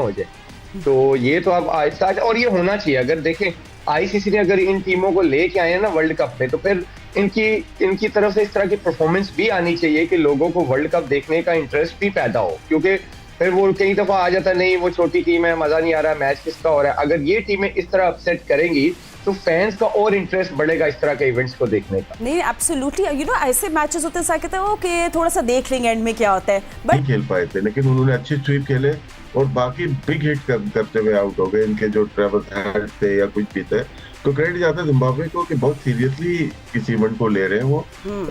हो जाए। तो ये तो अब आहिस्ता और ये होना चाहिए। अगर देखें आईसीसी ने अगर इन टीमों को लेके आए हैं ना वर्ल्ड कप में, तो फिर इनकी इनकी तरफ से इस तरह की परफॉर्मेंस भी आनी चाहिए कि लोगों को वर्ल्ड कप देखने का इंटरेस्ट भी पैदा हो। क्योंकि फिर वो कई दफा आ जाता नहीं, वो छोटी टीम है, मजा नहीं आ रहा, मैच किसका हो रहा है। अगर ये टीमें इस तरह अपसेट करेंगी तो फैंस का और इंटरेस्ट बढ़ेगा इस तरह के इवेंट्स को देखने का। नहीं एब्सोल्युटली, ऐसे मैचेस होते हैं कहते हैं ओके थोड़ा सा देख लेंगे एंड में क्या होता है, नहीं खेल पाए थे, लेकिन उन्होंने अच्छे स्वीप खेले और बाकी बिग हिट करते हुए आउट हो गए। इनके जो ट्रेवल थे या कुछ भी थे, तो क्रेडिट जाता है जिम्बाब्वे को कि बहुत सीरियसली इस इवेंट को ले रहे हैं वो,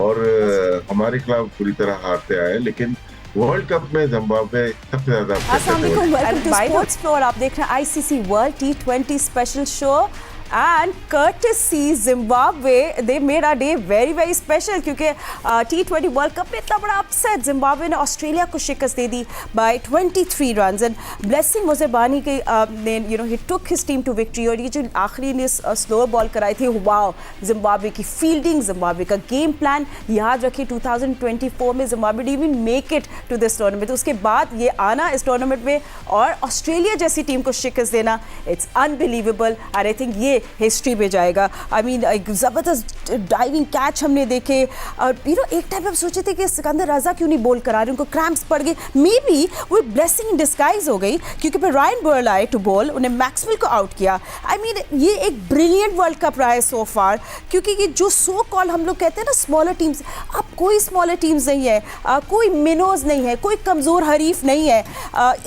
और हमारे खिलाफ पूरी तरह हारते आए। लेकिन वर्ल्ड कप में जिम्बाब्वे सबसे ज्यादा अस्सलाम वालेकुम, वेलकम टू स्पोर्ट्स फ्लोर। आप देख रहे हैं ICC world T20 special show and courtesy Zimbabwe, they made our day very very special क्योंकि T20 वर्ल्ड कप में इतना बड़ा अपसेट जिम्बाब्वे ने ऑस्ट्रेलिया को शिकस्त दे दी by 23 runs and ब्लेसिंग मोज़ेबानी के ने he took his team to victory। और ये जो आखिरी ने स्लोअर बॉल कराई थी, वाओ, जिम्बाब्वे की फील्डिंग, जिम्बाब्वे का गेम प्लान। याद रखिए 2024 में Zimbabwe did even make it to this tournament, उसके बाद ये आना इस टूर्नामेंट में और ऑस्ट्रेलिया जैसी टीम को शिकस्त देना, इट्स अनबिलीवेबल। और आई थिंक ये हिस्ट्री में जाएगा। आई मीन एक ज़बरदस्त डाइविंग कैच हमने देखे और एक टाइम हम सोचे थे कि सिकंदर रजा क्यों नहीं बोल करा रहे, उनको क्रैम्प्स पड़ गए। मे बी वो ब्लेसिंग इन डिस्गाइज हो गई क्योंकि फिर रायन बर्ल आए टू बॉल, उन्हें मैक्सवेल को आउट किया। आई मीन ये एक ब्रिलियंट वर्ल्ड कप रहा है सो फार, क्योंकि ये जो सो कॉल हम लोग कहते हैं ना स्मॉलर टीम्स, अब कोई स्मॉलर टीम्स नहीं है, कोई मिनोज नहीं है, कोई कमज़ोर हरीफ नहीं है।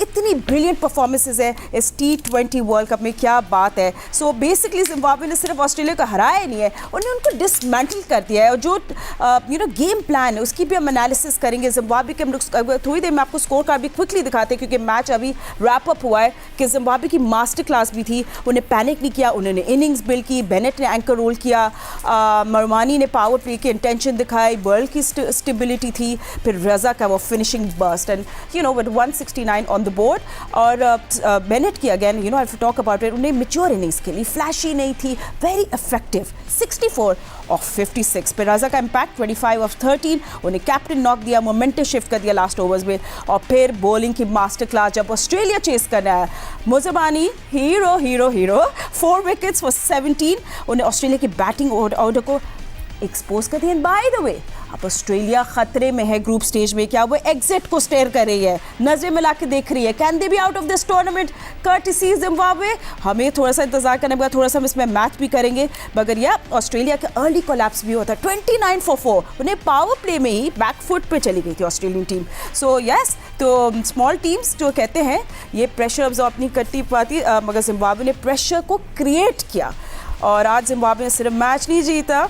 इतनी ब्रिलियंट परफॉर्मेंसेज है इस T20 वर्ल्ड कप में, क्या बात है। सो बेसिकली जिम्बाब्वे ने सिर्फ ऑस्ट्रेलिया को हराया ही नहीं है, उन्होंने उनको डिसमेंटल कर दिया है। और जो गेम प्लान है उसकी भी हम एनालिसिस करेंगे। जिम्बाब्वे के हम लोग थोड़ी देर में आपको स्कोर कार्ड भी क्विकली दिखाते हैं क्योंकि मैच अभी रैप अप हुआ है कि जिम्बाब्वे की मास्टर क्लास भी थी, उन्हें पैनिक नहीं किया, उन्होंने इनिंग्स बिल्ड की, बेनेट ने एंकर रोल किया, मरवानी ने पावर प्ले की इंटेंशन दिखाई, बर्ल की स्टेबिलिटी थी, फिर रजा का वो finishing burst end with 169 on the board. और बेनेट की again I have to talk about it, उन्हें मैच्योर इनिंग्स खेली, फ्लैशी नहीं थी, वेरी इफेक्टिव, 64 ऑफ 56 पे। रजा का इम्पैक्ट 25 ऑफ 13, उन्हें कैप्टन नॉक दिया, मोमेंटम शिफ्ट कर दिया लास्ट ओवर्स में। और फिर बॉलिंग की मास्टर क्लास जब ऑस्ट्रेलिया चेस करना है, मोज़ेबानी hero hero hero, 4 wickets for 17, उन्हें ऑस्ट्रेलिया की बैटिंग ऑर्डर को एक्सपोज कर दिया। बाय द वे अब ऑस्ट्रेलिया खतरे में है ग्रुप स्टेज में, क्या वो एग्जिट को स्टेयर कर रही है, नजरें मिला के देख रही है, can they be out of this tournament courtesy Zimbabwe. हमें थोड़ा सा इंतजार करना पड़ेगा, थोड़ा सा हम इसमें मैच भी करेंगे। मगर यह ऑस्ट्रेलिया का अर्ली कोलैप्स भी होता है, 29 for 4, उन्हें पावर प्ले में ही बैक फुट पे चली गई थी ऑस्ट्रेलियन टीम। सो यस, तो स्मॉल टीम्स जो कहते हैं ये प्रेशर अब्जॉर्ब नहीं करती पाती, मगर जिम्बाब्वे ने प्रेशर को क्रिएट किया और आज जिम्बाब्वे ने सिर्फ मैच नहीं जीता,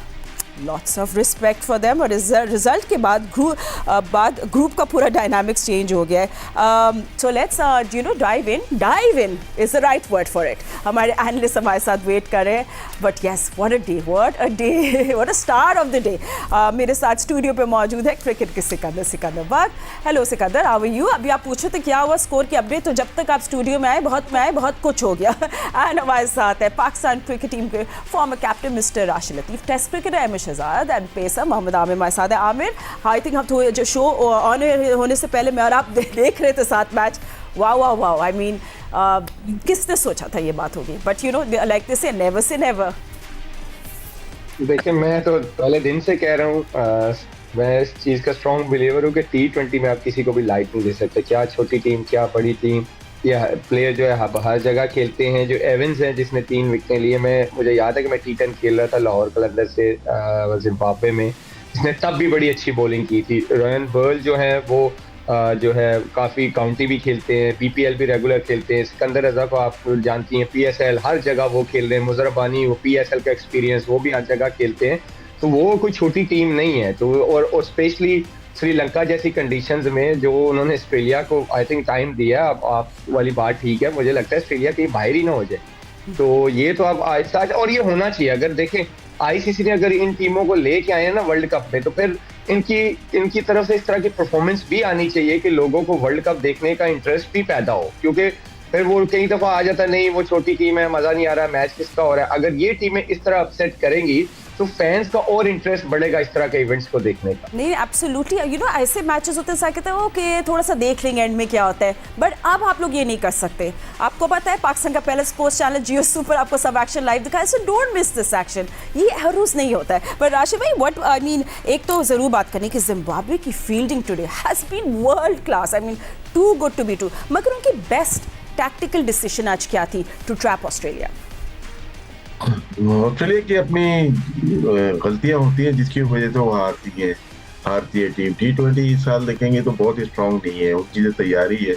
lots of respect for them. और रिजल्ट के बाद ग्रुप का पूरा डायनामिक्स चेंज हो गया है। So let's dive in is the right word for it. हमारे एनालिस्ट हमारे साथ वेट कर रहे हैं, but yes what a day what a star of the day. मेरे साथ स्टूडियो पे मौजूद है क्रिकेट के Sikandar Bakht. Hello Sikandar, how are you? अभी आप पूछे थे क्या हुआ स्कोर की अपडेट, तो जब तक आप स्टूडियो में आए बहुत कुछ हो गया। एंड हमारे साथ है पाकिस्तान क्रिकेट टीम के former captain mister Rashid Latif, test cricketer Shahzad and pacer Mohammad Amir हमारे साथ है। आमिर, आई थिंक हम थोड़े जो शो ऑन होने से पहले मैं और आप देख रहे थे साथ मैच, वाओ आई मीन किसने सोचा था ये बात होगी, but like this never say never. देखिए मैं तो पहले दिन से कह रहा हूँ, मैं इस चीज़ का स्ट्रॉन्ग बिलीवर हूँ कि T20 में आप किसी को भी लाइट नहीं दे सकते, क्या छोटी टीम क्या बड़ी टीम, या प्लेयर जो है हर जगह खेलते हैं। जो एवंस हैं जिसने 3 विकेटें लिए, मुझे याद है कि मैं T10 खेल रहा था लाहौर कलंदर से जिम्बाब्वे में, जिसने तब भी बड़ी अच्छी बॉलिंग की थी। रायन बर्ल जो है वो जो है काफ़ी काउंटी भी खेलते हैं, PPL भी रेगुलर खेलते हैं। सिकंदर रजा को आप जानती हैं, PSL हर जगह वो खेल रहे हैं। मुज़रबानी वो PSL का एक्सपीरियंस, वो भी हर जगह खेलते हैं, तो वो कोई छोटी टीम नहीं है। तो और स्पेशली श्रीलंका जैसी कंडीशंस में जो उन्होंने ऑस्ट्रेलिया को आई थिंक टाइम दिया, अब आप वाली बात ठीक है, मुझे लगता है ऑस्ट्रेलिया कहीं बाहर ही ना हो जाए। तो ये तो अब आहिस्ता और ये होना चाहिए। अगर देखें आईसीसी ने अगर इन टीमों को लेके आए हैं ना वर्ल्ड कप में, तो फिर इनकी तरफ से इस तरह की परफॉर्मेंस भी आनी चाहिए कि लोगों को वर्ल्ड कप देखने का इंटरेस्ट भी पैदा हो। क्योंकि फिर वो कई दफा आ जाता नहीं, वो छोटी टीम है, मजा नहीं आ रहा, मैच किसका हो रहा है। अगर ये टीमें इस तरह अपसेट करेंगी तो फैंस का और इंटरेस्ट बढ़ेगा इस तरह के इवेंट्स को देखने का। नहीं, एब्सोल्युटली, यू नो ऐसे मैचेस होते हैं सारे कहते हैं ओके थोड़ा सा देख लेंगे एंड में क्या होता है, बट अब आप लोग ये नहीं कर सकते। आपको पता है पाकिस्तान का पहला स्पोर्ट्स चैनल जियो सुपर आपको सब एक्शन लाइव दिखाया, so don't miss this action. ये हर रोज नहीं होता है। पर राशिद भाई व्हाट आई मीन, एक तो जरूर बात करनी कि जिम्बाब्वे की fielding today has been world class, I mean too good to be true, मगर उनकी बेस्ट टैक्टिकल डिसीजन आज क्या थी टू ट्रैप ऑस्ट्रेलिया? ऑस्ट्रेलिया की अपनी गलतियां होती हैं जिसकी वजह से वो हारती है टीम। T20 इस साल देखेंगे तो बहुत ही स्ट्रांग नहीं है, उनकी जो तैयारी है,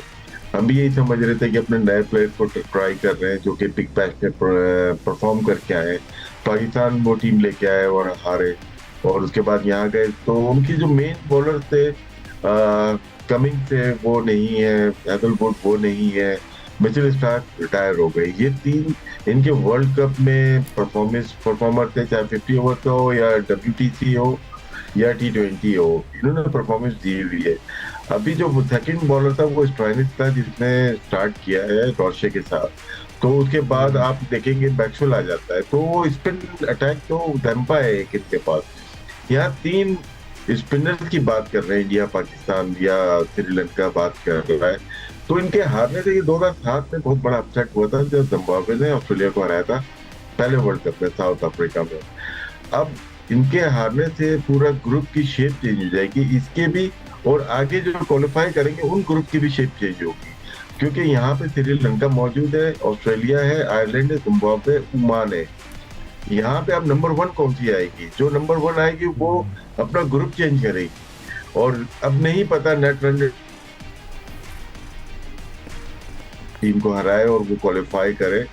हम भी यही समझ रहे थे कि अपने नए प्लेयर को ट्राई कर रहे हैं जो कि बिग बैश में परफॉर्म करके आए। पाकिस्तान वो टीम लेके आए और हारे, और उसके बाद यहाँ गए तो उनकी जो मेन बॉलर थे कमिंग थे वो नहीं है, हैदलवुड वो नहीं है, मिचेल स्टार्क रिटायर हो गए। ये तीन इनके वर्ल्ड कप में परफॉर्मर थे, चाहे 50 ओवर का हो या WTC हो या T20 हो, इन्होंने परफॉर्मेंस दी हुई है। अभी जो सेकंड बॉलर था वो स्ट्राइनिस था जिसने स्टार्ट किया है डॉर्शे के साथ, तो उसके बाद आप देखेंगे मैक्सवेल आ जाता है, तो वो स्पिन अटैक तो धमपा है एक इनके पास। यहाँ तीन स्पिनर्स की बात कर रहे हैं, इंडिया, पाकिस्तान या श्रीलंका बात कर रहा है, तो इनके हारने से ये 2007 में बहुत बड़ा अपसेट हुआ था जब जिम्बाब्वे ने ऑस्ट्रेलिया को हराया था पहले वर्ल्ड कप में साउथ अफ्रीका में। अब इनके हारने से पूरा ग्रुप की शेप चेंज हो जाएगी, इसके भी, और आगे जो क्वालिफाई करेंगे उन ग्रुप की भी शेप चेंज होगी, क्योंकि यहाँ पे श्रीलंका मौजूद है, ऑस्ट्रेलिया है, आयरलैंड है, जिम्बाब्वे, ओमान है। यहाँ पे अब नंबर 1 कौन सी आएगी? जो नंबर 1 आएगी वो अपना ग्रुप चेंज करेगी, और अब नहीं पता नेट रन टीम को हराए और वो क्वालिफाई करे।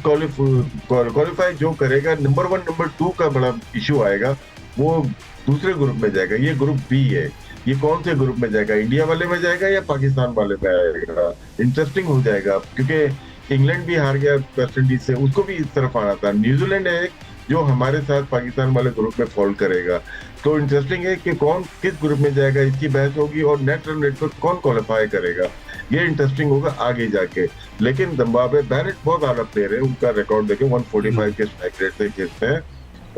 क्वालिफाई जो करेगा नंबर 1 नंबर 2 का बड़ा इशू आएगा, वो दूसरे ग्रुप में जाएगा। ये ग्रुप बी है, ये कौन से ग्रुप में जाएगा? इंडिया वाले में जाएगा या पाकिस्तान वाले में आएगा? इंटरेस्टिंग हो जाएगा, क्योंकि इंग्लैंड भी हार गया वेस्ट इंडीज से, उसको भी इस तरफ आना था। न्यूजीलैंड है जो हमारे साथ पाकिस्तान वाले ग्रुप में फॉल करेगा, तो इंटरेस्टिंग है कि कौन किस ग्रुप में जाएगा, इसकी बहस होगी, और नेट रन रेट पर कौन क्वालिफाई करेगा, ये इंटरेस्टिंग होगा आगे जाके। लेकिन जिम्बाब्वे, बैरेट बहुत आला प्लेयर है, उनका रिकॉर्ड देखें 145 के स्ट्राइक रेट से खेलते हैं,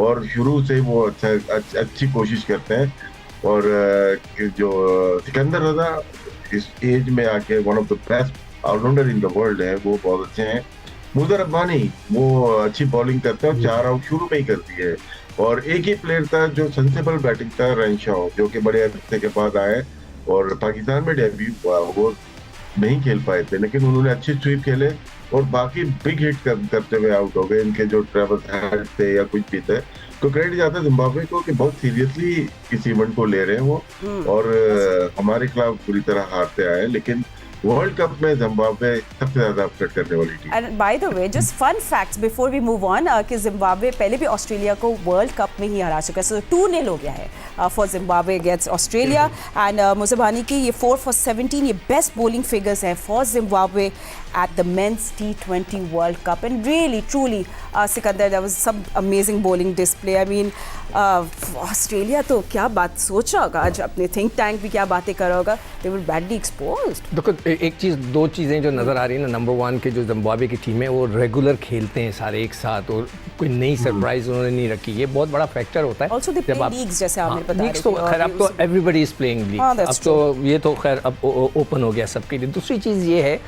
और शुरू से वो अच्छी कोशिश करते हैं। और जो सिकंदर रजा इस एज में आके one of the best allrounder in the world है, वो बहुत अच्छे हैं। मुजर रब्बानी वो अच्छी बॉलिंग करते हैं और 4 आउट शुरू में ही कर दिए। और एक ही प्लेयर था जो सेंसेबल बैटिंग था, रेनशॉ, जो कि बड़े अरसे के बाद आए और पाकिस्तान में डेब्यू हुआ, वो नहीं खेल पाए थे, लेकिन उन्होंने अच्छे स्वीप खेले और बाकी बिग हिट करते हुए आउट हो गए। इनके जो ट्रेवल्स हेड थे या कुछ भी थे, तो क्रेडिट जाता है जिम्बाब्वे को कि बहुत सीरियसली इस इवेंट को ले रहे हैं वो, और हमारे खिलाफ पूरी तरह हारते आए। लेकिन वर्ल्ड कप में जिम्बाब्वे सबसे ज्यादा अपसेट करने वाली टीम। And by the way, just fun facts before we move on, कि जिम्बाब्वे पहले भी ऑस्ट्रेलिया को वर्ल्ड कप में ही हरा चुका है, सो 2-0 हो गया है for Zimbabwe against Australia. And Muzarabani की ये 4 for 17 ये बेस्ट बॉलिंग फिगर्स हैं for Zimbabwe at the men's T20 World Cup, and really truly Sikandar, there was some amazing bowling display. I mean Australia तो क्या बात सोच रहा होगा आज, अपने थिंक टैंक भी क्या बातें कर रहा होगा, they were badly exposed। देखो एक चीज़, 2 चीज़ें जो नज़र आ रही है ना, नंबर 1 के जो जिम्बाब्वे की टीम है वो रेगुलर खेलते हैं सारे एक साथ, और कोई नई सरप्राइज उन्होंने नहीं रखी, ये बहुत बड़ा फैक्टर होता है। Also they play leagues, जैसे आपने बताया, लीग्स तो खैर अब तो एवरीबडी इज प्लेइंग लीग, अब तो ये तो खैर अब ओपन हो गया सबके लिए। दूसरी चीज़ ये है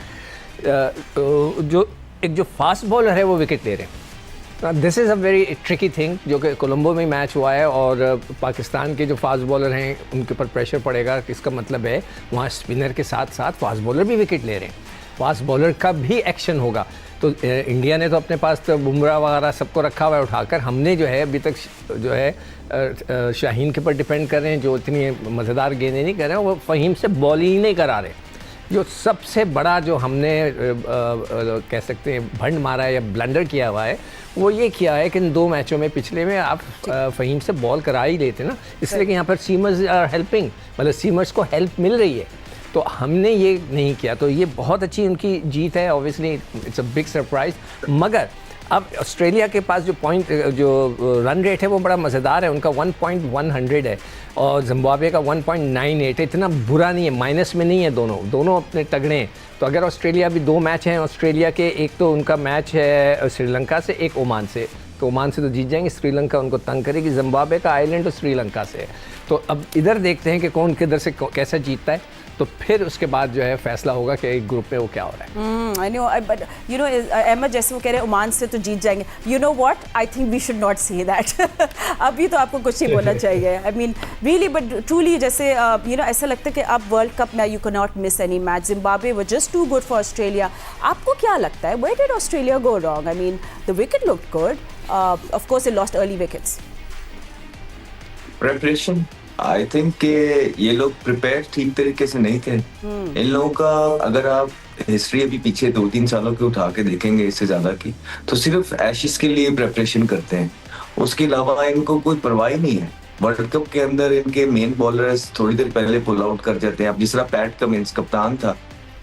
जो फास्ट बॉलर है वो विकेट ले रहे हैं। This is a very tricky thing, जो कि कोलंबो में मैच हुआ है, और पाकिस्तान के जो फास्ट बॉलर हैं उनके ऊपर प्रेशर पड़ेगा। इसका मतलब है वहाँ स्पिनर के साथ साथ फास्ट बॉलर भी विकेट ले रहे हैं, फास्ट बॉलर का भी एक्शन होगा। तो इंडिया ने तो अपने पास तो बुमराह वगैरह सबको रखा हुआ है उठाकर, हमने जो है अभी तक जो है शाहीन के ऊपर डिपेंड कर रहे हैं, जो इतनी मज़ेदार गेंदें नहीं कर रहे हैं, वो फ़हीम से बॉलिंग नहीं करा रहे। जो सबसे बड़ा जो हमने कह सकते हैं भंड मारा है या ब्लंडर किया हुआ है, वो ये किया है कि इन 2 मैचों में पिछले में आप फ़हीम से बॉल करा ही लेते ना, इसलिए कि यहाँ पर सीमर्स आर हेल्पिंग, मतलब सीमर्स को हेल्प मिल रही है, तो हमने ये नहीं किया। तो ये बहुत अच्छी उनकी जीत है, obviously it's a big surprise. मगर अब ऑस्ट्रेलिया के पास जो रन रेट है वो बड़ा मज़ेदार है, उनका 1.100 है और जिम्बाब्वे का 1.98 है, इतना बुरा नहीं है, माइनस में नहीं है, दोनों अपने तगड़े हैं। तो अगर ऑस्ट्रेलिया भी 2 मैच हैं ऑस्ट्रेलिया के, एक तो उनका मैच है श्रीलंका से, एक ओमान से, तो ओमान से तो जीत जाएंगे, श्रीलंका उनको तंग करेगी, जिम्बाब्वे का आइलैंड तो श्रीलंका से है। तो अब इधर देखते हैं कि कौन किधर से कैसा जीतता है, तो फिर उसके बाद जो है फैसला होगा कि एक ग्रुप में वो क्या हो रहा है। I know, but you know Ahmed जैसे वो कह रहे हैं ओमान से तो जीत जाएंगे, you know what, I think we should not say that. अभी तो आपको कुछ नहीं बोलना चाहिए, I mean really, but truly जैसे यू नो ऐसा लगता है कि अब वर्ल्ड कप में you can not miss any match. Zimbabwe were just too good for Australia. आपको क्या लगता है, where did Australia go wrong? I mean the wicket looked good, of course they lost early wickets. Preparation, I think कि ये लोग prepare ठीक तरीके से नहीं थे। इन लोगों का अगर आप हिस्ट्री अभी पीछे 2-3 सालों की उठा के देखेंगे, इससे ज्यादा की, तो सिर्फ एशेस के लिए प्रिपरेशन करते हैं, उसके अलावा इनको कोई परवाह ही नहीं है। वर्ल्ड कप के अंदर इनके मेन बॉलर्स थोड़ी देर पहले पुल आउट कर जाते हैं। अब जिस तरह पैट कमिंस कप्तान था,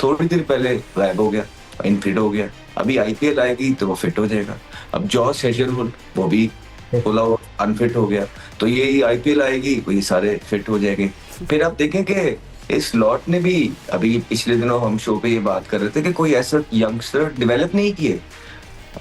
थोड़ी देर पहले गायब हो गया, इनफिट हो गया। अभी आईपीएल आएगी तो वो फिट हो जाएगा। अब जॉस हेजलवुड वो भी पुल आउट अनफिट हो गया, तो ये आईपीएल आएगी वो ये सारे फिट हो जाएंगे। फिर आप देखें कि इस लॉट ने भी, अभी पिछले दिनों हम शो पे ये बात कर रहे थे कि कोई ऐसा यंगस्टर डेवलप नहीं किए,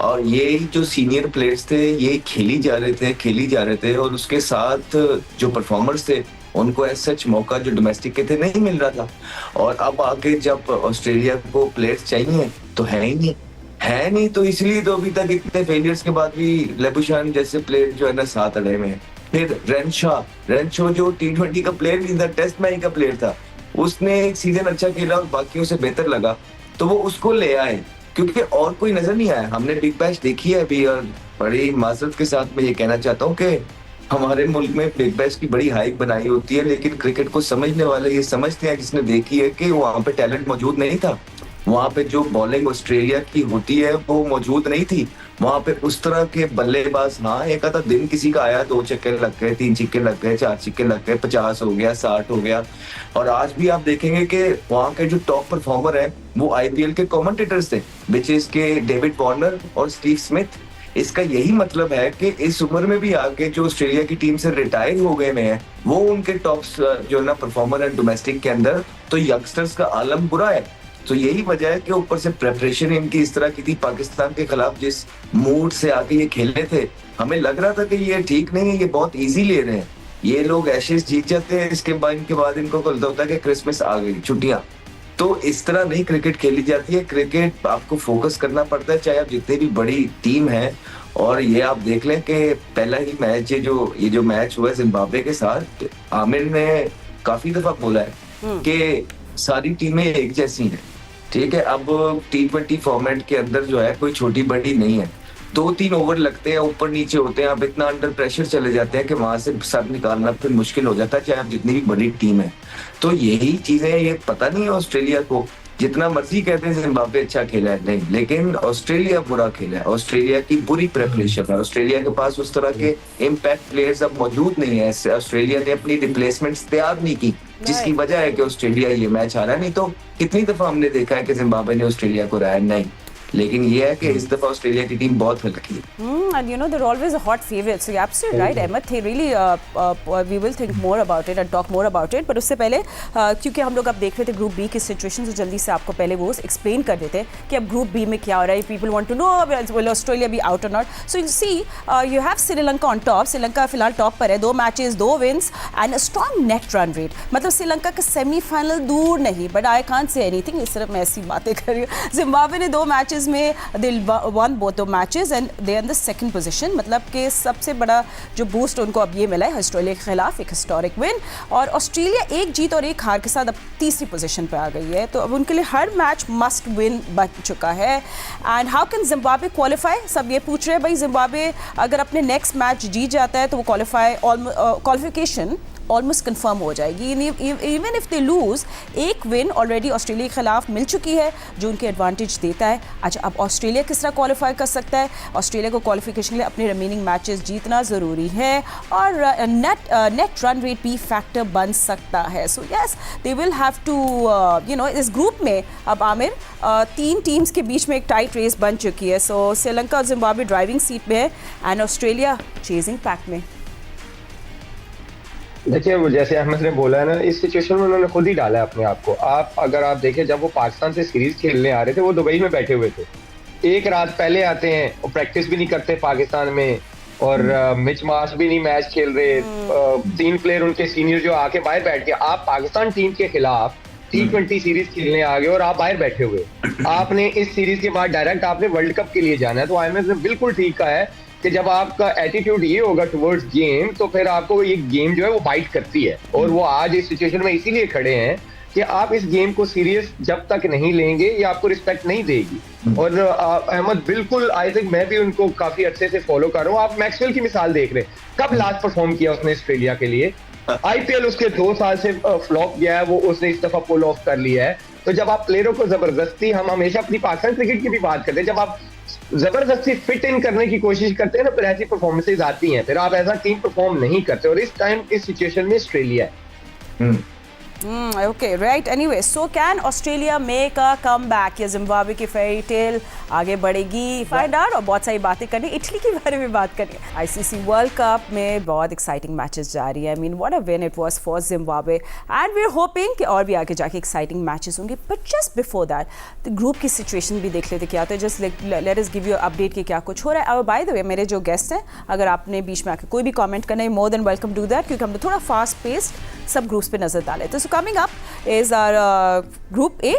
और ये जो सीनियर प्लेयर्स थे ये खेली जा रहे थे और उसके साथ जो परफॉर्मर्स थे उनको ऐसा सच मौका जो डोमेस्टिक के थे नहीं मिल रहा था। और अब आके जब ऑस्ट्रेलिया को प्लेयर्स चाहिए तो है नहीं, तो इसलिए तो अभी तक इतने फेलियर्स के बाद भी लेबुशान जैसे प्लेयर जो है ना साथ अड़े में है। फिर रेनशॉ जो T20 का प्लेयर नहीं था, टेस्ट मैच का प्लेयर था, उसने एक सीजन अच्छा खेला और बाकियों से बेहतर लगा, तो वो उसको ले आए क्योंकि और कोई नजर नहीं आया। हमने बिग बैश देखी है अभी, और बड़ी माजरत के साथ मैं ये कहना चाहता हूँ कि हमारे मुल्क में बिग बैश की बड़ी हाइप बनाई होती है, लेकिन क्रिकेट को समझने वाले ये समझते हैं, जिसने देखी है कि वहां पे टैलेंट मौजूद नहीं था। वहां पे जो बॉलिंग ऑस्ट्रेलिया की होती है वो मौजूद नहीं थी। वहां पे उस तरह के बल्लेबाज, हाँ एक आधा दिन किसी का आया, 2 छक्के लग गए, 3 छक्के लग गए, 4 छक्के लग गए, 50 हो गया, 60 हो गया। और आज भी आप देखेंगे कि वहां के जो टॉप परफॉर्मर है वो आईपीएल के कमेंटेटर्स थे, विच इज के डेविड वार्नर और स्टीव स्मिथ। इसका यही मतलब है कि इस उम्र में भी आके जो ऑस्ट्रेलिया की टीम से रिटायर हो गए हैं वो उनके टॉप जो ना परफॉर्मर है डोमेस्टिक के अंदर, तो यंगस्टर्स का आलम बुरा है। तो यही वजह है कि ऊपर से प्रेपरेशन इनकी इस तरह की थी। पाकिस्तान के खिलाफ जिस मूड से आके ये खेले थे, हमें लग रहा था कि ये ठीक नहीं है, ये बहुत इजी ले रहे हैं, ये लोग एशेस जीत जाते हैं, इसके बाद इनको गलत होता है कि क्रिसमस आ गई, छुट्टियां। तो इस तरह नहीं क्रिकेट खेली जाती है। क्रिकेट आपको फोकस करना पड़ता है, चाहे आप जितनी भी बड़ी टीम है। और ये आप देख लें कि पहला ही मैच ये जो मैच हुआ है जिम्बाब्वे के साथ, आमिर ने काफी दफा बोला है कि सारी टीमें एक जैसी हैं, ठीक है। अब T20 फॉर्मेट के अंदर जो है कोई छोटी बड़ी नहीं है, 2-3 ओवर लगते हैं, ऊपर नीचे होते हैं, आप इतना अंडर प्रेशर चले जाते हैं कि वहां से सर निकालना फिर मुश्किल हो जाता है, चाहे आप जितनी भी बड़ी टीम है। तो यही चीजें, ये पता नहीं है ऑस्ट्रेलिया को, जितना मर्जी कहते हैं जिम्बाब्वे अच्छा खेला है, नहीं, लेकिन ऑस्ट्रेलिया बुरा खेला है। ऑस्ट्रेलिया की बुरी प्रेपरेशन है, ऑस्ट्रेलिया के पास उस तरह के इम्पैक्ट प्लेयर्स अब मौजूद नहीं है। ऑस्ट्रेलिया ने अपनी रिप्लेसमेंट्स तैयार नहीं की, जिसकी वजह है कि ऑस्ट्रेलिया ये मैच हारा। नहीं तो कितनी दफा हमने देखा है कि जिम्बाब्वे ने ऑस्ट्रेलिया को हराया, नहीं, लेकिन ये है कि इस दफा ऑस्ट्रेलिया की टीम बहुत हल्की है। And you know they're always a hot favorite. So you're absolutely right, Ahmed. They really we will think more about it and talk more about it. पर उससे पहले क्योंकि हम लोग अब देख रहे थे ग्रुप बी की सिचुएशन, तो जल्दी से आपको पहले वो एक्सप्लेन कर देते हैं कि अब ग्रुप बी में क्या हो रहा है. People want to know will Australia be out or not. So you see you have Sri Lanka on top. Sri Lanka फिलहाल टॉप पर है, 2 matches 2 wins and a strong net run rate. मतलब श्रीलंका का सेमीफाइनल दूर नहीं, but I can't say anything. इस तरफ मैं ऐसी बातें कर रही हूँ. जिम्बाब्वे ने 2 मैचेस में they won both the matches and they are in the second position. मतलब कि सबसे बड़ा जो बूस्ट उनको अब ये मिला है ऑस्ट्रेलिया के खिलाफ, एक हिस्टोरिक विन. और ऑस्ट्रेलिया 1 जीत और 1 हार के साथ अब तीसरी पोजीशन पे आ गई है. तो अब उनके लिए हर मैच मस्ट विन बन चुका है. And how can Zimbabwe qualify, सब ये पूछ रहे हैं. भाई जिम्बाब्वे अगर अपने नेक्स्ट मैच जीत जाता है तो वो क्वालिफिकेशन ऑलमोस्ट कंफर्म हो जाएगी. Even if they lose, 1 win already Australia के खिलाफ मिल चुकी है जो उनके एडवांटेज देता है. अच्छा, अब ऑस्ट्रेलिया किस तरह क्वालिफाई कर सकता है? ऑस्ट्रेलिया को क्वालिफिकेशन के लिए अपने रिमेनिंग मैचेस जीतना ज़रूरी है और नेट रन रेट भी फैक्टर बन सकता है. So yes, they will have to इस ग्रुप में अब आमिर 3 टीम्स के बीच में एक टाइट रेस बन चुकी है. सो श्रीलंका और जिम्बाब्वे ड्राइविंग सीट में है एंड ऑस्ट्रेलिया चेजिंग पैक में. देखिए, वो जैसे अहमद ने बोला है ना, इस सिचुएशन में उन्होंने खुद ही डाला है अपने आप को. अगर आप देखें, जब वो पाकिस्तान से सीरीज खेलने आ रहे थे वो दुबई में बैठे हुए थे, एक रात पहले आते हैं और प्रैक्टिस भी नहीं करते पाकिस्तान में, और मिच मार्श भी नहीं मैच खेल रहे, 3 प्लेयर उनके सीनियर जो आके बाहर बैठ के, आप पाकिस्तान टीम के खिलाफ T20 सीरीज खेलने आ गए और आप बाहर बैठे हुए। आपने इस सीरीज के बाद डायरेक्ट आपने वर्ल्ड कप के लिए जाना है। तो IMF ने बिल्कुल ठीक कहा है कि जब आपका एटीट्यूड ये होगा टुवर्ड्स गेम, तो फिर आपको ये गेम जो है वो बाइट करती है। और वो आज इस सिचुएशन में इसीलिए खड़े हैं कि आप इस गेम को सीरियस जब तक नहीं लेंगे ये आपको रिस्पेक्ट नहीं देगी। और अहमद बिल्कुल, आई थिंक मैं भी उनको काफी अच्छे से फॉलो कर रहा हूँ। आप मैक्सवेल की मिसाल देख रहे हैं, कब लास्ट परफॉर्म किया उसने ऑस्ट्रेलिया के लिए? IPL उसके 2 साल से फ्लॉप गया है, वो उसने इस दफा पुल ऑफ कर लिया है। तो जब आप प्लेयरों को जबरदस्ती, हम हमेशा अपनी पाकिस्तान क्रिकेट की भी बात करते हैं, जब आप जबरदस्ती फिट इन करने की कोशिश करते हैं ना, फिर ऐसी परफॉर्मेंसेज आती हैं, फिर आप ऐसा टीम परफॉर्म नहीं करते। और इस टाइम इस सिचुएशन में ऑस्ट्रेलिया है। Okay, right. Anyway, so can Australia make a comeback? या जिम्बाब्वे की फेरी टेल आगे बढ़ेगी? Find out. और बहुत सारी बातें करनी, इटली के बारे में बात करनी है। ICC वर्ल्ड कप में बहुत एक्साइटिंग मैचेस जारी है। I mean, what a win it was for Zimbabwe, and we're hoping कि और भी आगे जाके एक्साइटिंग मैचेस होंगे। But just before that, the group की सिचुएशन भी देख लेते क्या होता है। Just let us give you update कि क्या कुछ हो रहा है। और बाय द वे, मेरे जो गेस्ट हैं, अगर आपने बीच में आके कोई भी कमेंट करना है, more than welcome do that, क्योंकि हमने थोड़ा फास्ट पेस्ड सब ग्रुप्स पे नजर डाले। तो coming up is our group A,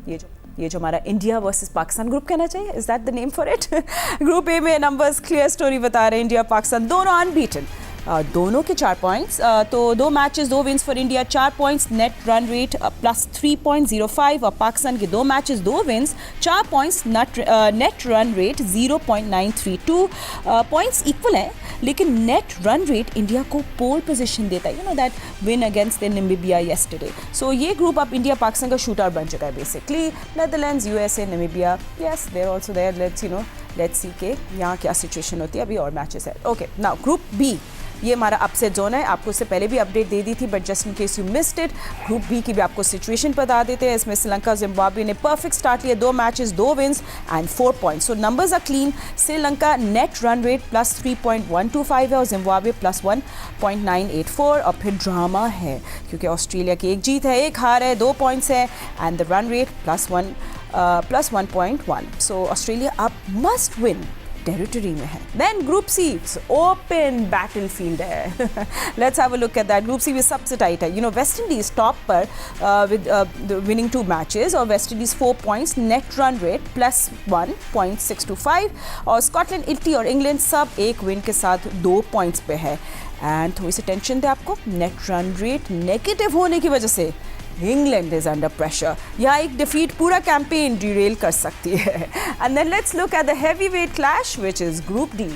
ये जो हमारा इंडिया वर्सेस पाकिस्तान ग्रुप कहना चाहिए, is that the name for it? Group A में नंबर्स क्लियर स्टोरी बता रहे हैं, इंडिया पाकिस्तान दोनों अनबीटन, दोनों के 4 पॉइंट्स। तो 2 matches 2 wins for India, 4 points, net run rate plus 3.05। और पाकिस्तान के 2 matches 2 wins, 4 points, net run rate 0.932। Points equal हैं, लेकिन नेट रन रेट इंडिया को पोल पोजीशन देता है, you know that win against the Namibia yesterday. So ये group अब India Pakistan का शूट आउट बन चुका है basically. Netherlands, USA, Namibia, yes they're also there. Let's see के यहाँ क्या सिचुएशन होती है, अभी और मैचेस है। ओके, नाउ ग्रुप बी, ये हमारा अपसेट जोन है। आपको इससे पहले भी अपडेट दे दी थी, but just in case you missed it, group B की भी आपको सिचुएशन बता देते हैं। इसमें श्रीलंका जिम्बाब्वे ने परफेक्ट स्टार्ट लिया, 2 matches 2 wins and 4 points. So numbers are clean. Sri Lanka net run rate plus 3.125 है और जिम्बाब्वे प्लस 1.984। और फिर ड्रामा है, क्योंकि ऑस्ट्रेलिया की 1 जीत है 1 हार है, 2 पॉइंट्स है, and the run rate plus 1.1। So Australia अब मस्ट विन टेरिटरी में है। Then group C, open battlefield है। Let's have a look at that. Group C भी सबसे टाइट है। वेस्ट इंडीज टॉप पर विद विनिंग 2 मैचेस, और West Indies 4 points, net run rate प्लस 1.625। और स्कॉटलैंड, इटली और इंग्लैंड सब 1 विन के साथ 2 पॉइंट्स पे है। एंड थोड़ी सी टेंशन थे आपको, नेट रन रेट नेगेटिव होने की वजह से इंग्लैंड इज अंडर प्रेशर। यहाँ एक डिफीट पूरा कैंपेन डिरेल कर सकती है। And then let's look at the heavyweight clash which is group D.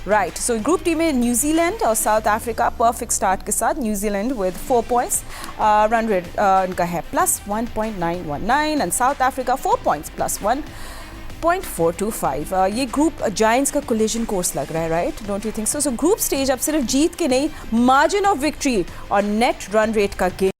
Right, so group D में न्यूजीलैंड और साउथ अफ्रीका परफेक्ट स्टार्ट के साथ। New Zealand with 4 points, run rate उनका है plus 1.919, and South Africa 4 points plus 1.425। ये group giants का collision course लग रहा है, right? Don't you think so? So group stage अब सिर्फ जीत के नहीं, मार्जिन ऑफ विक्ट्री और नेट रन रेट का गेम